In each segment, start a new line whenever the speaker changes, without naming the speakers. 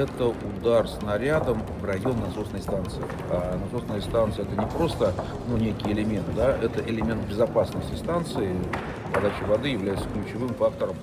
Это удар снарядом в район насосной станции. Насосная станция это не просто некий элемент, да, это элемент безопасности станции. Подача воды является ключевым фактором.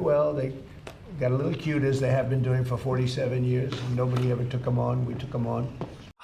Well, they got a little cute as they have been doing for 47 years. Nobody ever took them on. We took them on.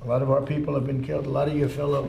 A lot of our people have been killed. A lot of your fellow.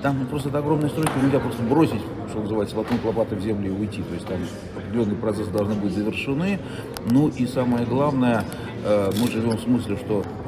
Там просто это огромная стройка, нельзя просто бросить, что называется, воткнуть лопаты в землю и уйти. То есть там определенные процессы должны быть завершены. Ну и самое главное, мы живем в смысле, что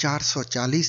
440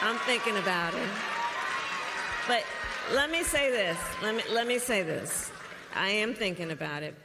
I'm thinking about it. But let me say this. I am thinking about it.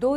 2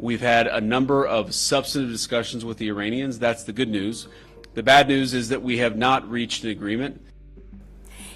We've had a number of substantive discussions with the Iranians. That's the good news. The bad news is that we have not reached an agreement.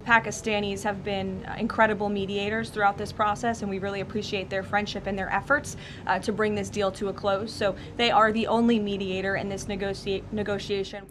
Pakistanis have been incredible mediators throughout this process, and we really appreciate their friendship and their efforts to bring this deal to a close. So they are the only mediator in this negotiation.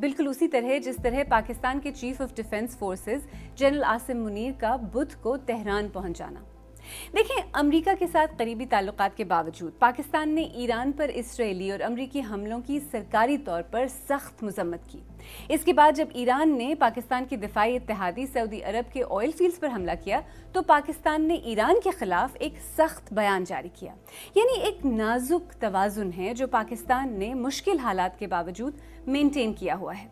بالکل اسی طرح جس طرح پاکستان کے chief of defence forces general Asim Munir کا بدھ کو Tehran پہنچ جانا۔ دیکھیں، امریکہ کے ساتھ قریبی تعلقات کے باوجود پاکستان نے ایران پر اسرائیلی اور امریکی حملوں کی سرکاری طور پر سخت مذمت کی۔ اس کے بعد جب ایران نے پاکستان کے دفاعی اتحادی سعودی عرب کے آئل فیلڈز پر حملہ کیا تو پاکستان نے ایران کے خلاف ایک سخت بیان جاری کیا۔ یعنی ایک نازک توازن ہے جو پاکستان نے مشکل حالات کے باوجود مینٹین کیا ہوا ہے۔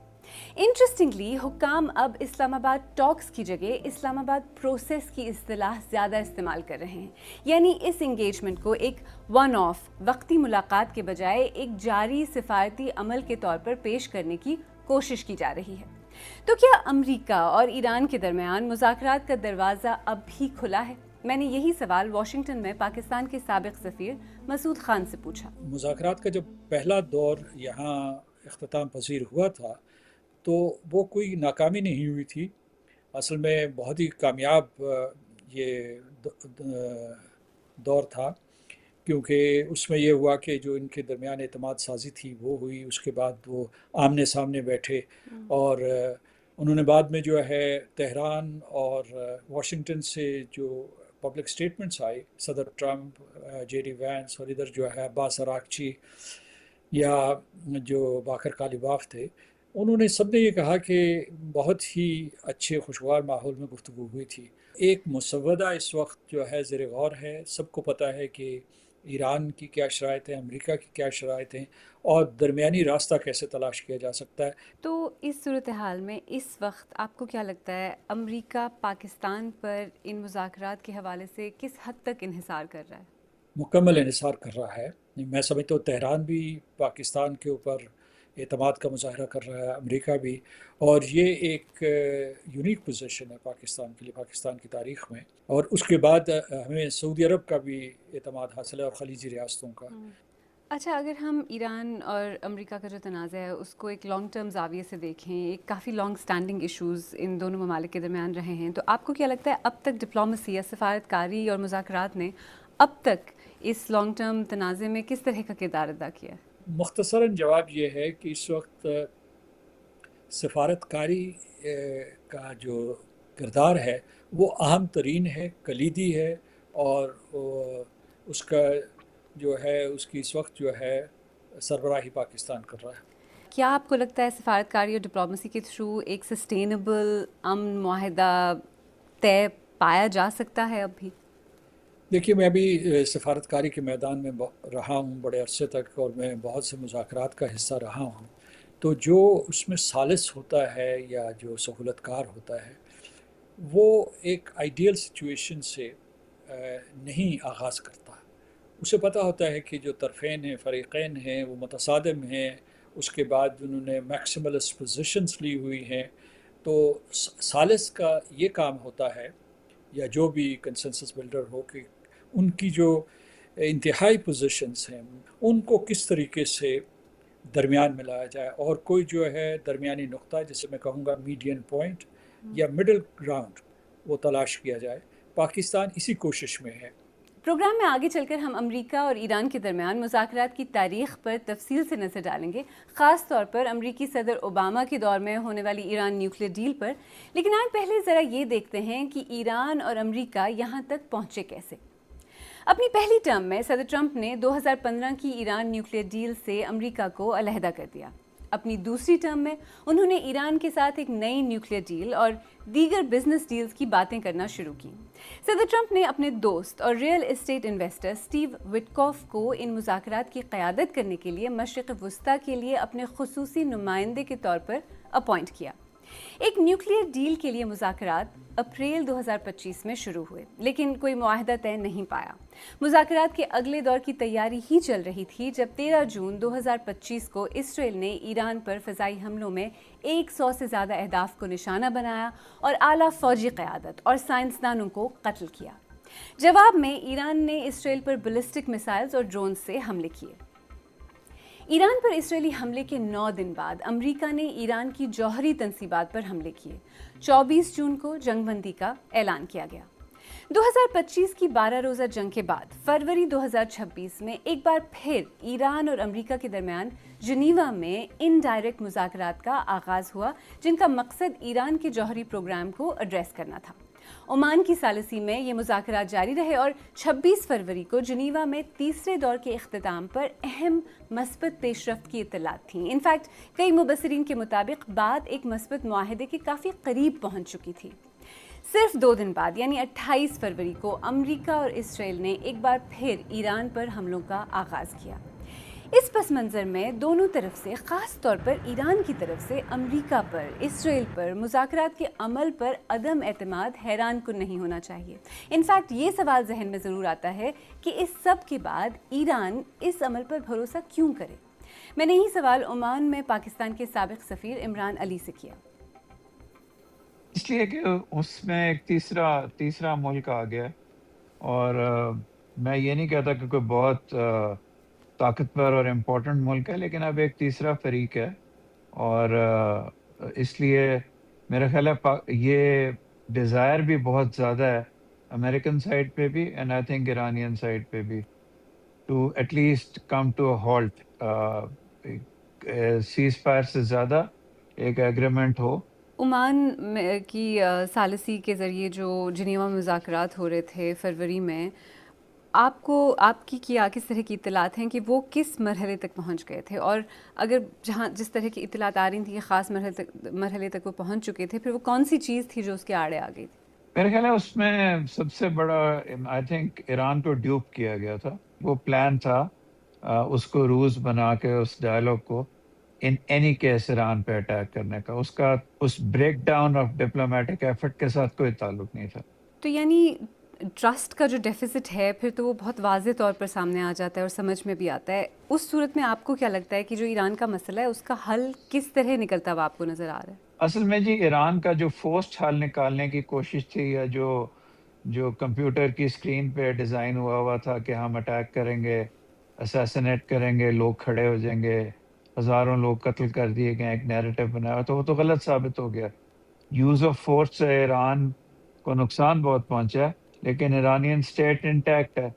انٹرسٹنگلی، حکام اب اسلام آباد ٹاکس کی جگہ اسلام آباد پروسیس کی اصطلاح زیادہ استعمال کر رہے ہیں۔ یعنی اس انگیجمنٹ کو ایک ون آف وقتی ملاقات کے بجائے ایک جاری سفارتی عمل کے طور پر پیش کرنے کی کوشش کی جا رہی ہے۔ تو کیا امریکہ اور ایران کے درمیان مذاکرات کا دروازہ اب بھی کھلا ہے؟ میں نے یہی سوال واشنگٹن میں پاکستان کے سابق سفیر مسعود خان سے پوچھا۔
مذاکرات کا جب پہلا دور یہاں اختتام پذیر ہوا تھا تو وہ کوئی ناکامی نہیں ہوئی تھی، اصل میں بہت ہی کامیاب یہ دور تھا، کیونکہ اس میں یہ ہوا کہ جو ان کے درمیان اعتماد سازی تھی وہ ہوئی، اس کے بعد وہ آمنے سامنے بیٹھے اور انہوں نے بعد میں جو ہے تہران اور واشنگٹن سے جو پبلک سٹیٹمنٹس آئے، صدر ٹرمپ، جے ڈی وینس اور ادھر جو ہے عباس اراغچی یا جو باقر کالیباف تھے، انہوں نے سب نے یہ کہا کہ بہت ہی اچھے خوشگوار ماحول میں گفتگو ہوئی تھی۔ ایک مسودہ اس وقت جو ہے زیر غور ہے، سب کو پتہ ہے کہ ایران کی کیا شرائط ہیں، امریکہ کی کیا شرائط ہیں اور درمیانی راستہ کیسے تلاش کیا جا سکتا ہے۔
تو اس صورتحال میں اس وقت آپ کو کیا لگتا ہے امریکہ پاکستان پر ان مذاکرات کے حوالے سے کس حد تک انحصار کر رہا ہے؟
مکمل انحصار کر رہا ہے۔ میں سمجھتا ہوں تہران بھی پاکستان کے اوپر اعتماد کا مظاہرہ کر رہا ہے، امریکہ بھی، اور یہ ایک یونیک پوزیشن ہے پاکستان کے لیے، پاکستان کی تاریخ میں، اور اس کے بعد ہمیں سعودی عرب کا بھی اعتماد حاصل ہے اور خلیجی ریاستوں کا۔
اچھا، اگر ہم ایران اور امریکہ کا جو تنازع ہے اس کو ایک لانگ ٹرم زاویے سے دیکھیں، ایک کافی لانگ سٹینڈنگ ایشوز ان دونوں ممالک کے درمیان رہے ہیں، تو آپ کو کیا لگتا ہے اب تک ڈپلومیسی یا سفارت کاری اور مذاکرات نے اب تک اس لانگ ٹرم تنازع میں کس طرح کا کردار ادا کیا ہے؟
مختصراً جواب یہ ہے کہ اس وقت سفارت کاری کا جو کردار ہے وہ اہم ترین ہے، کلیدی ہے، اور اس کا جو ہے اس کی اس وقت جو ہے سربراہی پاکستان کر رہا ہے۔
کیا آپ کو لگتا ہے سفارت کاری اور ڈپلومیسی کے تھرو ایک سسٹینیبل امن معاہدہ طے پایا جا سکتا ہے اب بھی؟
دیکھیے، میں ابھی سفارت کاری کے میدان میں رہا ہوں بڑے عرصے تک، اور میں بہت سے مذاکرات کا حصہ رہا ہوں، تو جو اس میں ثالث ہوتا ہے یا جو سہولت کار ہوتا ہے وہ ایک آئیڈیل سچویشن سے نہیں آغاز کرتا۔ اسے پتہ ہوتا ہے کہ جو طرفین ہیں، فریقین ہیں، وہ متصادم ہیں، اس کے بعد انہوں نے میکسیملسٹ پوزیشنز لی ہوئی ہیں، تو ثالث کا یہ کام ہوتا ہے یا جو بھی کنسنسس بلڈر ہو کہ ان کی جو انتہائی پوزیشنز ہیں ان کو کس طریقے سے درمیان میں لایا جائے، اور کوئی جو ہے درمیانی نقطہ، جسے میں کہوں گا میڈین پوائنٹ یا مڈل گراؤنڈ، وہ تلاش کیا جائے۔ پاکستان اسی کوشش میں ہے۔
پروگرام میں آگے چل کر ہم امریکہ اور ایران کے درمیان مذاکرات کی تاریخ پر تفصیل سے نظر ڈالیں گے، خاص طور پر امریکی صدر اوباما کے دور میں ہونے والی ایران نیوکلیئر ڈیل پر، لیکن آج پہلے ذرا یہ دیکھتے ہیں کہ ایران اور امریکہ یہاں تک پہنچے کیسے۔ اپنی پہلی ٹرم میں صدر ٹرمپ نے 2015 کی ایران نیوکلیئر ڈیل سے امریکہ کو علیحدہ کر دیا۔ اپنی دوسری ٹرم میں انہوں نے ایران کے ساتھ ایک نئی نیوکلیئر ڈیل اور دیگر بزنس ڈیلز کی باتیں کرنا شروع کی۔ صدر ٹرمپ نے اپنے دوست اور real estate investor Steve Witkoff کو ان مذاکرات کی قیادت کرنے کے لیے مشرق وسطیٰ کے لیے اپنے خصوصی نمائندے کے طور پر اپوائنٹ کیا۔ ایک نیوکلیئر ڈیل کے لیے مذاکرات اپریل 2025 میں شروع ہوئے، لیکن کوئی معاہدہ طے نہیں پایا۔ مذاکرات کے اگلے دور کی تیاری ہی چل رہی تھی جب 13 جون 2025 کو اسرائیل نے ایران پر فضائی حملوں میں 100 سے زیادہ اہداف کو نشانہ بنایا اور اعلیٰ فوجی قیادت اور سائنسدانوں کو قتل کیا۔ جواب میں ایران نے اسرائیل پر بیلسٹک میسائلز اور ڈرون سے حملے کیے۔ ایران پر اسرائیلی حملے کے 9 دن بعد امریکہ نے ایران کی جوہری تنصیبات پر حملے کیے۔ 24 جون کو جنگ بندی کا اعلان کیا گیا۔ 2025 کی 12 روزہ جنگ کے بعد فروری 2026 میں ایک بار پھر ایران اور امریکہ کے درمیان جنیوا میں انڈائریکٹ مذاکرات کا آغاز ہوا جن کا مقصد ایران کے جوہری پروگرام کو ایڈریس کرنا تھا۔ عمان کی ثالثی میں یہ مذاکرات جاری رہے اور 26 فروری کو جنیوا میں تیسرے دور کے اختتام پر اہم مثبت پیش رفت کی اطلاعات تھیں۔ انفیکٹ کئی مبصرین کے مطابق بات ایک مثبت معاہدے کے کافی قریب پہنچ چکی تھی۔ صرف 2 دن بعد یعنی 28 فروری کو امریکہ اور اسرائیل نے ایک بار پھر ایران پر حملوں کا آغاز کیا۔ اس پس منظر میں دونوں طرف سے، خاص طور پر ایران کی طرف سے امریکہ پر، اسرائیل پر مذاکرات کے عمل پر عدم اعتماد حیران کن نہیں ہونا چاہیے۔ انفیکٹ یہ سوال ذہن میں ضرور آتا ہے کہ اس سب کے بعد ایران اس عمل پر بھروسہ کیوں کرے؟ میں نے یہی سوال عمان میں پاکستان کے سابق سفیر عمران علی سے کیا۔
اس لیے کہ اس میں ایک تیسرا ملک آ گیا، اور میں یہ نہیں کہتا کہ کوئی بہت طاقتور اور امپورٹنٹ ملک ہے، لیکن اب ایک تیسرا فریق ہے، اور اس لیے میرا خیال ہے یہ ڈیزائر بھی بہت زیادہ ہے امریکن سائڈ پہ بھی and I think Iranian side پہ بھی، to at least come to a halt, ceasefire سے زیادہ ایک ایگریمنٹ ہو۔
عمان کی ثالثی کے ذریعے جو جنیوا میں مذاکرات ہو رہے تھے فروری میں، آپ کی کس طرح کی اطلاعات ہیں کہ وہ کس مرحلے تک پہنچ گئے تھے، اور اگر جس طرح کی اطلاعات آ رہی تھیں کہ خاص مرحلے تک وہ پہنچ چکے تھے، پھر وہ کون سی چیز تھی جو اس کے آڑے آ گئی تھی؟
میرے خیال ہے اس میں سب سے بڑا آئی تھنک ایران کو ڈیوپ کیا گیا تھا۔ وہ پلان تھا اس کو روز بنا کے اس ڈائلاگ کو ان اینی کیس ایران پہ اٹیک کرنے کا، اس breakdown of diplomatic effort کے ساتھ کوئی تعلق نہیں تھا۔
تو یعنی ٹرسٹ کا جو ڈیفیسٹ ہے پھر تو وہ بہت واضح طور پر سامنے آ جاتا ہے اور سمجھ میں بھی آتا ہے۔ اس صورت میں آپ کو کیا لگتا ہے کہ جو ایران کا مسئلہ ہے اس کا حل کس طرح نکلتا ہوا آپ کو نظر آ رہا ہے؟
اصل میں جی ایران کا جو فورسڈ حل نکالنے کی کوشش تھی، یا جو کمپیوٹر کی اسکرین پہ ڈیزائن ہوا تھا کہ ہم اٹیک کریں گے، اسیسنیٹ کریں گے، لوگ کھڑے ہو جائیں گے، ہزاروں لوگ قتل کر دیے گئے، ایک نیریٹو بنایا، تو وہ تو غلط ثابت ہو گیا۔ یوز آف فورس سے ایران کو نقصان بہت پہنچا ہے، لیکن ایرانین اسٹیٹ انٹیکٹ ہے۔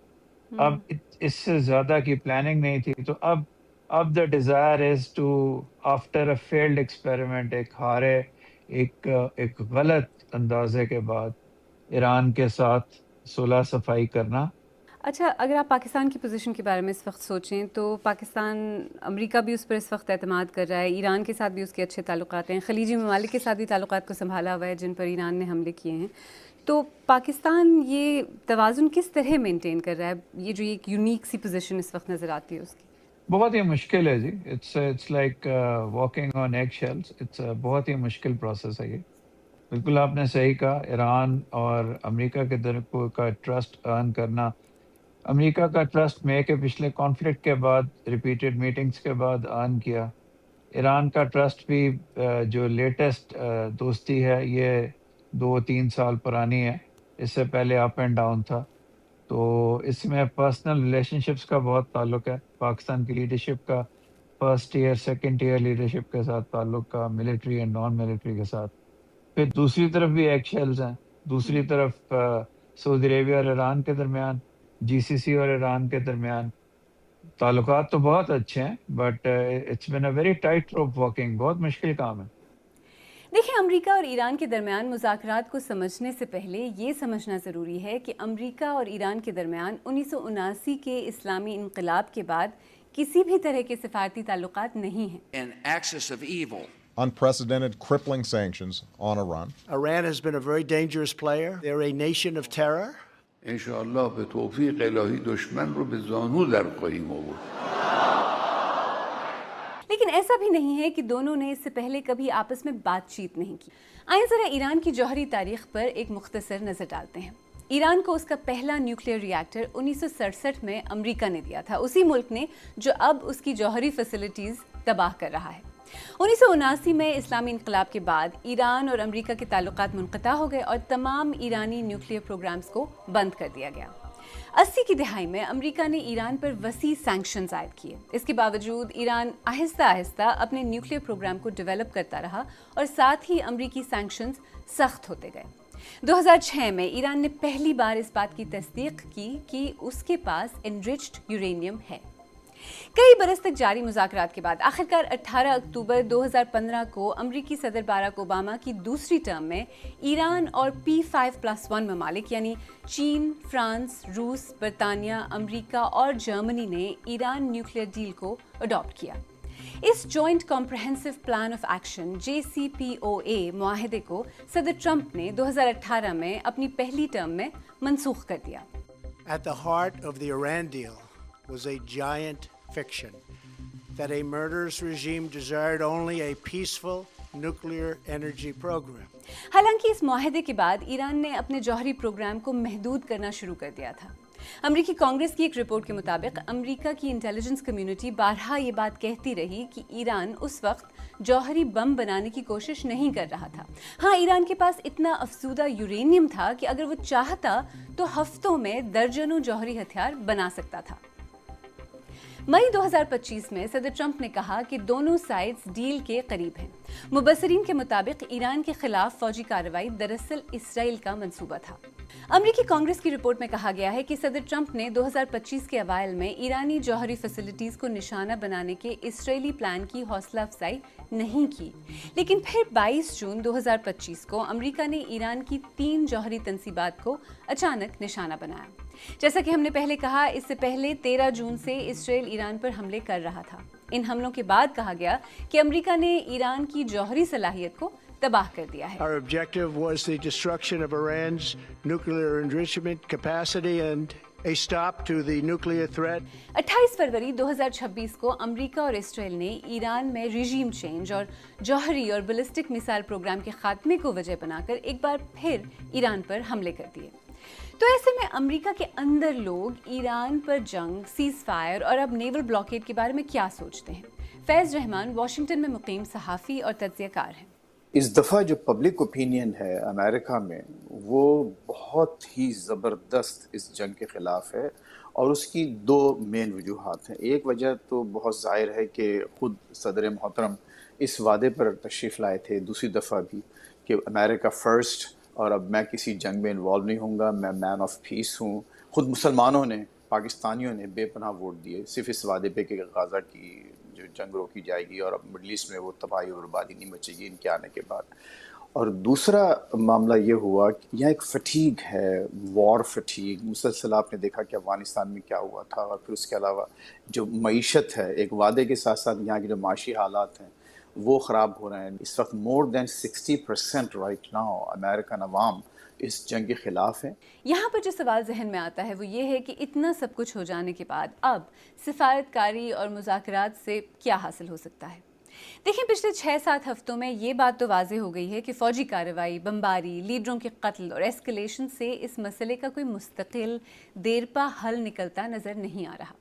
اب اس سے زیادہ کی پلاننگ نہیں تھی، تو اب the desire is to after a field experiment, ایک غلط اندازے کے بعد ایران کے ساتھ صلح صفائی کرنا۔
اچھا، اگر آپ پاکستان کی پوزیشن کے بارے میں اس وقت سوچیں تو پاکستان، امریکہ بھی اس پر اس وقت اعتماد کر رہا ہے، ایران کے ساتھ بھی اس کے اچھے تعلقات ہیں، خلیجی ممالک کے ساتھ بھی تعلقات کو سنبھالا ہوا ہے جن پر ایران نے حملے کیے ہیں۔ تو پاکستان یہ توازن کس طرح مینٹین کر رہا ہے؟ یہ جو ایک یونیک سی پوزیشن اس وقت نظر آتی ہے اس کی
بہت ہی مشکل ہے جی، it's like walking on eggshells, بہت ہی مشکل پروسیس ہے یہ۔ بالکل آپ نے صحیح کہا، ایران اور امریکہ کے درمیان کا ٹرسٹ ارن کرنا، امریکہ کا ٹرسٹ میں کہ پچھلے کانفلکٹ کے بعد ریپیٹڈ میٹنگز کے بعد ارن کیا، ایران کا ٹرسٹ بھی جو لیٹسٹ دوستی ہے یہ 2-3 سال پرانی ہے، اس سے پہلے اپ اینڈ ڈاؤن تھا، تو اس میں پرسنل ریلیشن شپس کا بہت تعلق ہے، پاکستان کی لیڈرشپ کا first year second year leadership کے ساتھ تعلق کا، ملٹری اینڈ نان ملٹری کے ساتھ۔ پھر دوسری طرف بھی ایگ شیلز ہیں، دوسری طرف سعودی عربیہ اور ایران کے درمیان، جی سی سی اور ایران کے درمیان تعلقات تو بہت اچھے ہیں، but it's been a very tight rope walking, بہت مشکل کام ہے۔
دیکھیں، امریکہ اور ایران کے درمیان مذاکرات کو سمجھنے سے پہلے یہ سمجھنا ضروری ہے کہ امریکہ اور ایران کے درمیان 1979 کے اسلامی انقلاب کے بعد کسی بھی طرح کے سفارتی تعلقات نہیں ہیں۔
An axis of evil.
Unprecedented crippling sanctions on Iran.
Iran has been a very dangerous player. They're a nation of terror.
انشاءاللہ به توفیق الهی دشمن رو به زانو در خواهیم آورد۔
لیکن ایسا بھی نہیں ہے کہ دونوں نے اس سے پہلے کبھی آپس میں بات چیت نہیں کی۔ آئیں ذرا ایران کی جوہری تاریخ پر ایک مختصر نظر ڈالتے ہیں۔ ایران کو اس کا پہلا نیوکلیئر ری ایکٹر 1967 میں امریکہ نے دیا تھا، اسی ملک نے جو اب اس کی جوہری فیسلٹیز تباہ کر رہا ہے۔ 1979 میں اسلامی انقلاب کے بعد ایران اور امریکہ کے تعلقات منقطع ہو گئے اور تمام ایرانی نیوکلیئر پروگرامز کو بند کر دیا گیا۔ 80 کی دہائی میں امریکہ نے ایران پر وسیع سینکشنز عائد کیے۔ اس کے باوجود ایران آہستہ آہستہ اپنے نیوکلیئر پروگرام کو ڈیولپ کرتا رہا اور ساتھ ہی امریکی سینکشنز سخت ہوتے گئے۔ 2006 میں ایران نے پہلی بار اس بات کی تصدیق کی کہ اس کے پاس انرچڈ یورینیم ہے۔ کئی برس تک جاری مذاکرات کے بعد آخرکار 18 اکتوبر 2015 کو امریکی صدر باراک اوباما کی دوسری ٹرم میں ایران اور P5+1 ممالک یعنی چین، فرانس، روس، برطانیہ، امریکہ اور جرمنی نے ایران نیوکلیئر ڈیل کو اڈاپٹ کیا۔ اس joint comprehensive plan of action JCPOA معاہدے کو صدر ٹرمپ نے 2018 میں اپنی پہلی ٹرم میں منسوخ کر دیا۔
At the heart of the Iran deal was a giant fiction that a murderous regime desired only a peaceful nuclear energy program.
حالانکہ اس معاہدے کے بعد ایران نے اپنے جوہری پروگرام کو محدود کرنا شروع کر دیا تھا۔ امریکی کانگریس کی ایک رپورٹ کے مطابق امریکہ کی انٹیلیجنس کمیونٹی بارہا یہ بات کہتی رہی کہ ایران اس وقت جوہری بم بنانے کی کوشش نہیں کر رہا تھا۔ ہاں، ایران کے پاس اتنا افزودہ یورینیم تھا کہ اگر وہ چاہتا تو ہفتوں میں درجنوں جوہری ہتھیار بنا سکتا تھا۔ مئی 2025 میں صدر ٹرمپ نے کہا کہ دونوں سائڈز ڈیل کے قریب ہیں۔ مبصرین کے مطابق ایران کے خلاف فوجی کارروائی دراصل اسرائیل کا منصوبہ تھا۔ امریکی کانگریس کی رپورٹ میں کہا گیا ہے کہ صدر ٹرمپ نے 2025 کے اوائل میں ایرانی جوہری فیسلٹیز کو نشانہ بنانے کے اسرائیلی پلان کی حوصلہ افزائی نہیں کی، لیکن پھر 22 جون 2025 کو امریکہ نے ایران کی 3 جوہری تنصیبات کو اچانک نشانہ بنایا۔ جیسا کہ ہم نے پہلے کہا، اس سے پہلے 13 جون سے اسرائیل ایران پر حملے کر رہا تھا۔ ان حملوں کے بعد کہا گیا کہ امریکہ نے ایران کی جوہری صلاحیت کو تباہ کر دیا ہے۔
Our objective was the destruction of Iran's nuclear enrichment capacity and a stop to the nuclear threat.
28 فروری 2026 کو امریکہ اور اسرائیل نے ایران میں رجیم چینج اور جوہری اور بیلسٹک میزائل پروگرام کے خاتمے کو وجہ بنا کر ایک بار پھر ایران پر حملے کر دیے۔ تو ایسے میں امریکہ کے اندر لوگ ایران پر جنگ، سیز فائر اور اب نیول بلاکیڈ کے بارے میں کیا سوچتے ہیں؟ فیض رحمان واشنگٹن میں مقیم صحافی اور تجزیہ کار ہیں۔
اس دفعہ جو پبلک اوپینین ہے امریکہ میں وہ بہت ہی زبردست اس جنگ کے خلاف ہے، اور اس کی 2 مین وجوہات ہیں۔ ایک وجہ تو بہت ظاہر ہے کہ خود صدر محترم اس وعدے پر تشریف لائے تھے دوسری دفعہ بھی کہ امریکہ فرسٹ، اور اب میں کسی جنگ میں انوالو نہیں ہوں گا، میں مین آف پیس ہوں۔ خود مسلمانوں نے، پاکستانیوں نے بے پناہ ووٹ دیے صرف اس وعدے پہ کہ غزہ کی جو جنگ روکی جائے گی اور اب مڈل ایسٹ میں وہ تباہی اور بربادی نہیں مچے گی ان کے آنے کے بعد۔ اور دوسرا معاملہ یہ ہوا کہ یہاں ایک فٹیگ ہے، وار فٹیگ، مسلسل آپ نے دیکھا کہ افغانستان میں کیا ہوا تھا، اور پھر اس کے علاوہ جو معیشت ہے، ایک وعدے کے ساتھ ساتھ یہاں کے جو معاشی حالات ہیں وہ خراب ہو رہے ہیں۔ اس وقت مور دین 60% رائٹ ناؤ امریکن عوام اس جنگ کے خلاف ہیں۔
یہاں پر جو سوال ذہن میں آتا ہے وہ یہ ہے کہ اتنا سب کچھ ہو جانے کے بعد اب سفارت کاری اور مذاکرات سے کیا حاصل ہو سکتا ہے؟ دیکھیں، پچھلے 6-7 ہفتوں میں یہ بات تو واضح ہو گئی ہے کہ فوجی کارروائی، بمباری، لیڈروں کے قتل اور ایسکلیشن سے اس مسئلے کا کوئی مستقل دیرپا حل نکلتا نظر نہیں آ رہا۔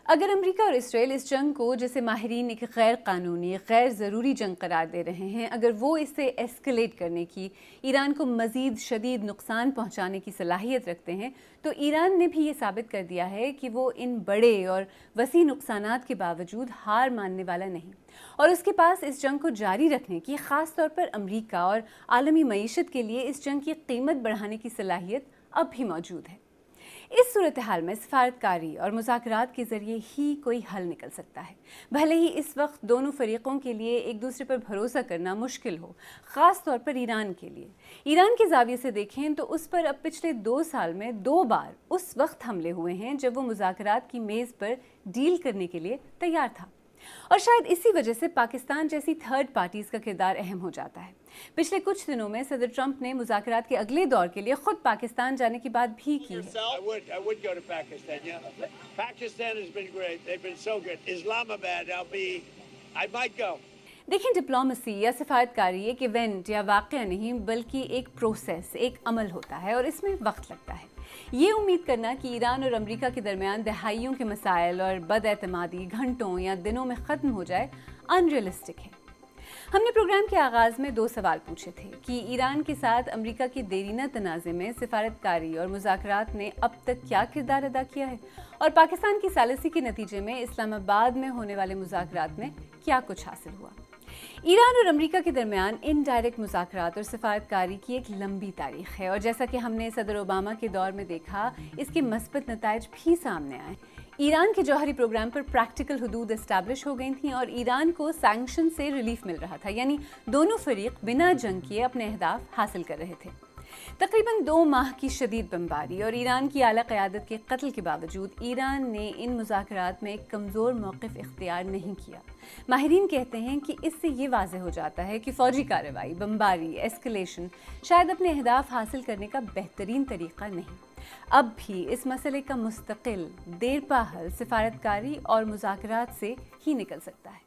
اگر امریکہ اور اسرائیل اس جنگ کو، جسے ماہرین ایک غیر قانونی، غیر ضروری جنگ قرار دے رہے ہیں، اگر وہ اسے ایسکلیٹ کرنے کی، ایران کو مزید شدید نقصان پہنچانے کی صلاحیت رکھتے ہیں، تو ایران نے بھی یہ ثابت کر دیا ہے کہ وہ ان بڑے اور وسیع نقصانات کے باوجود ہار ماننے والا نہیں، اور اس کے پاس اس جنگ کو جاری رکھنے کی، خاص طور پر امریکہ اور عالمی معیشت کے لیے اس جنگ کی قیمت بڑھانے کی صلاحیت اب بھی موجود ہے۔ اس صورتحال میں سفارت کاری اور مذاکرات کے ذریعے ہی کوئی حل نکل سکتا ہے، بھلے ہی اس وقت دونوں فریقوں کے لیے ایک دوسرے پر بھروسہ کرنا مشکل ہو، خاص طور پر ایران کے لیے۔ ایران کے زاویے سے دیکھیں تو اس پر اب پچھلے 2 سال میں 2 بار اس وقت حملے ہوئے ہیں جب وہ مذاکرات کی میز پر ڈیل کرنے کے لیے تیار تھا، اور شاید اسی وجہ سے پاکستان جیسی تھرڈ پارٹیز کا کردار اہم ہو جاتا ہے۔ پچھلے کچھ دنوں میں صدر ٹرمپ نے مذاکرات کے اگلے دور کے لیے خود پاکستان جانے کی بات بھی کی ہے۔ دیکھیں، ڈپلومیسی یا سفارت کاری ایک ایونٹ یا واقعہ نہیں، بلکہ ایک پروسیس، ایک عمل ہوتا ہے، اور اس میں وقت لگتا ہے۔ یہ امید کرنا کہ ایران اور امریکہ کے درمیان دہائیوں کے مسائل اور بد اعتمادی گھنٹوں یا دنوں میں ختم ہو جائے ان ریئلسٹک ہے۔ ہم نے پروگرام کے آغاز میں 2 سوال پوچھے تھے کہ ایران کے ساتھ امریکہ کی دیرینہ تنازع میں سفارت کاری اور مذاکرات نے اب تک کیا کردار ادا کیا ہے، اور پاکستان کی ثالثی کے نتیجے میں اسلام آباد میں ہونے والے مذاکرات میں کیا کچھ حاصل ہوا۔ ایران اور امریکہ کے درمیان انڈائریکٹ مذاکرات اور سفارت کاری کی ایک لمبی تاریخ ہے، اور جیسا کہ ہم نے صدر اوباما کے دور میں دیکھا، اس کے مثبت نتائج بھی سامنے آئے۔ ایران کے جوہری پروگرام پر پریکٹیکل حدود اسٹیبلش ہو گئی تھیں اور ایران کو سینکشن سے ریلیف مل رہا تھا، یعنی دونوں فریق بنا جنگ کیے اپنے اہداف حاصل کر رہے تھے۔ تقریباً 2 ماہ کی شدید بمباری اور ایران کی اعلیٰ قیادت کے قتل کے باوجود ایران نے ان مذاکرات میں ایک کمزور موقف اختیار نہیں کیا۔ ماہرین کہتے ہیں کہ اس سے یہ واضح ہو جاتا ہے کہ فوجی کارروائی، بمباری، ایسکلیشن شاید اپنے اہداف حاصل کرنے کا بہترین طریقہ نہیں۔ اب بھی اس مسئلے کا مستقل دیرپا حل سفارتکاری اور مذاکرات سے ہی نکل سکتا ہے۔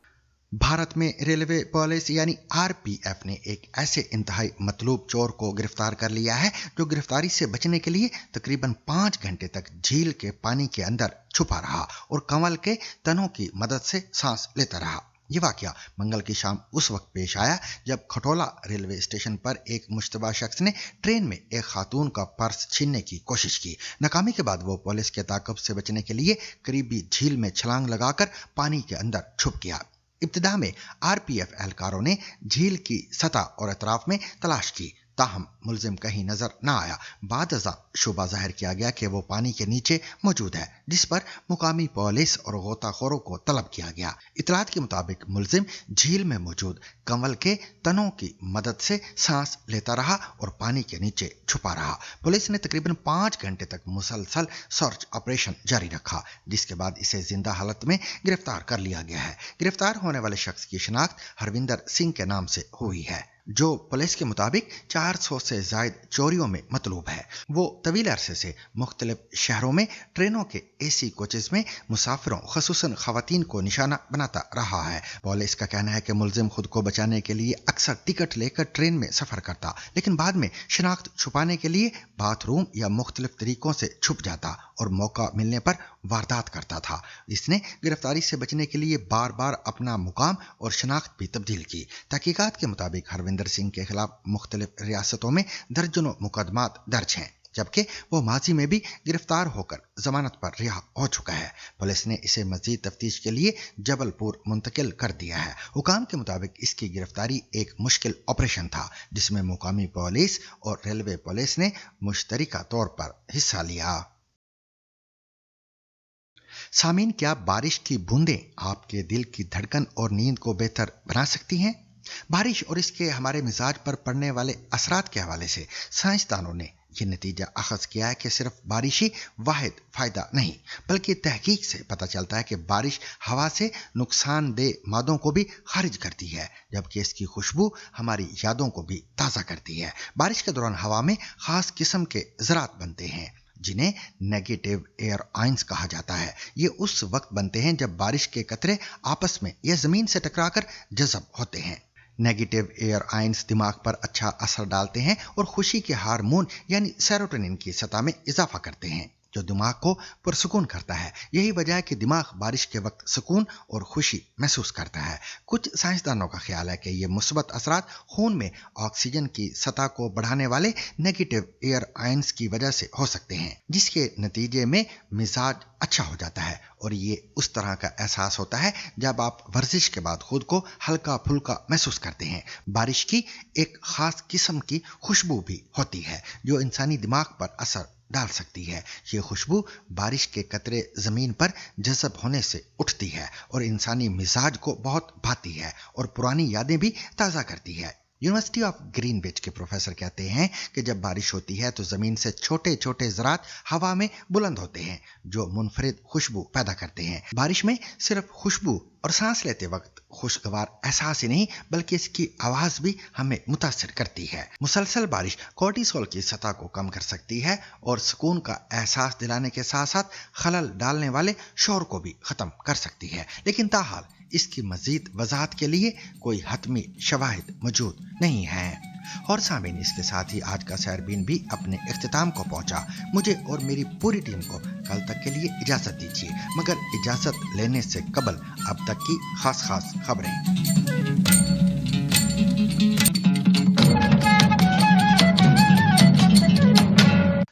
بھارت میں ریلوے پولیس یعنی RPF نے ایک ایسے انتہائی مطلوب چور کو گرفتار کر لیا ہے جو گرفتاری سے بچنے کے لیے تقریباً 5 گھنٹے تک جھیل کے پانی کے اندر چھپا رہا اور کنول کے تنوں کی مدد سے سانس لیتا رہا۔ یہ واقعہ منگل کی شام اس وقت پیش آیا جب کھٹولا ریلوے اسٹیشن پر ایک مشتبہ شخص نے ٹرین میں ایک خاتون کا پرس چھیننے کی کوشش کی۔ ناکامی کے بعد وہ پولیس کے تعاقب سے بچنے کے لیے قریبی جھیل میں چھلانگ لگا کر پانی کے اندر چھپ گیا۔ ابتدا میں RPF اہلکاروں نے جھیل کی سطح اور اطراف میں تلاش کی، تاہم ملزم کہیں نظر نہ آیا۔ بعد ازاں شبہ ظاہر کیا گیا کہ وہ پانی کے نیچے موجود ہے، جس پر مقامی پولیس اور غوطہ خوروں کو طلب کیا گیا۔ اطلاعات کے مطابق ملزم جھیل میں موجود کنول کے تنوں کی مدد سے سانس لیتا رہا اور پانی کے نیچے چھپا رہا۔ پولیس نے تقریباً 5 گھنٹے تک مسلسل سرچ آپریشن جاری رکھا، جس کے بعد اسے زندہ حالت میں گرفتار کر لیا گیا ہے۔ گرفتار ہونے والے شخص کی شناخت ہروندر سنگھ کے نام سے ہوئی ہے، جو پولیس کے مطابق 400 سے زائد چوریوں میں مطلوب ہے۔ وہ طویل عرصے سے مختلف شہروں میں ٹرینوں کے AC کوچز میں مسافروں خصوصاً خواتین کو نشانہ بناتا رہا ہے۔ پولیس کا کہنا ہے کہ ملزم خود کو بچانے کے لیے اکثر ٹکٹ لے کر ٹرین میں سفر کرتا، لیکن بعد میں شناخت چھپانے کے لیے باتھ روم یا مختلف طریقوں سے چھپ جاتا اور موقع ملنے پر واردات کرتا تھا۔ اس نے گرفتاری سے بچنے کے لیے بار بار اپنا مقام اور شناخت بھی تبدیل کی۔ تحقیقات کے مطابق ہروندر سنگھ کے خلاف مختلف ریاستوں میں درجنوں مقدمات درج ہیں، جبکہ وہ ماضی میں بھی گرفتار ہو کر ضمانت پر رہا ہو چکا ہے۔ پولیس نے اسے مزید تفتیش کے لیے جبل پور منتقل کر دیا ہے۔ حکام کے مطابق اس کی گرفتاری ایک مشکل آپریشن تھا، جس میں مقامی پولیس اور ریلوے پولیس نے مشترکہ طور پر حصہ لیا۔ سامعین، کیا بارش کی بوندیں آپ کے دل کی دھڑکن اور نیند کو بہتر بنا سکتی ہیں؟ بارش اور اس کے ہمارے مزاج پر پڑنے والے اثرات کے حوالے سے سائنسدانوں نے یہ نتیجہ اخذ کیا ہے کہ صرف بارش ہی واحد فائدہ نہیں، بلکہ تحقیق سے پتہ چلتا ہے کہ بارش ہوا سے نقصان دہ مادوں کو بھی خارج کرتی ہے، جبکہ اس کی خوشبو ہماری یادوں کو بھی تازہ کرتی ہے۔ بارش کے دوران ہوا میں خاص قسم کے ذرات بنتے ہیں جنہیں نیگیٹو ایئر آئنز کہا جاتا ہے۔ یہ اس وقت بنتے ہیں جب بارش کے قطرے آپس میں یا زمین سے ٹکرا کر جذب ہوتے ہیں۔ نیگیٹو ایئر آئنز دماغ پر اچھا اثر ڈالتے ہیں اور خوشی کے ہارمون یعنی سیروٹونن کی سطح میں اضافہ کرتے ہیں، جو دماغ کو پرسکون کرتا ہے۔ یہی وجہ ہے کہ دماغ بارش کے وقت سکون اور خوشی محسوس کرتا ہے۔ کچھ سائنسدانوں کا خیال ہے کہ یہ مثبت اثرات خون میں آکسیجن کی سطح کو بڑھانے والے نیگیٹو ایئر آئنز کی وجہ سے ہو سکتے ہیں، جس کے نتیجے میں مزاج اچھا ہو جاتا ہے، اور یہ اس طرح کا احساس ہوتا ہے جب آپ ورزش کے بعد خود کو ہلکا پھلکا محسوس کرتے ہیں۔ بارش کی ایک خاص قسم کی خوشبو بھی ہوتی ہے جو انسانی دماغ پر اثر ڈال سکتی ہے۔ یہ خوشبو بارش کے قطرے زمین پر جذب ہونے سے اٹھتی ہے اور انسانی مزاج کو بہت بھاتی ہے اور پرانی یادیں بھی تازہ کرتی ہے۔ یونیورسٹی آف گرین وچ کے پروفیسر کہتے ہیں کہ جب بارش ہوتی ہے تو زمین سے چھوٹے چھوٹے ذرات ہوا میں بلند ہوتے ہیں جو منفرد خوشبو پیدا کرتے ہیں۔ بارش میں صرف خوشبو اور سانس لیتے وقت خوشگوار احساس ہی نہیں بلکہ اس کی آواز بھی ہمیں متاثر کرتی ہے۔ مسلسل بارش کورٹیسول کی سطح کو کم کر سکتی ہے اور سکون کا احساس دلانے کے ساتھ ساتھ خلل ڈالنے والے شور کو بھی ختم کر سکتی ہے، لیکن تاحال اس کی مزید وضاحت کے لیے کوئی حتمی شواہد موجود نہیں ہیں۔ اور سامعین، اس کے ساتھ ہی آج کا سیربین بھی اپنے اختتام کو پہنچا۔ مجھے اور میری پوری ٹیم کو کل تک کے لیے اجازت دیجیے، مگر اجازت لینے سے قبل اب تک کی خاص خبریں۔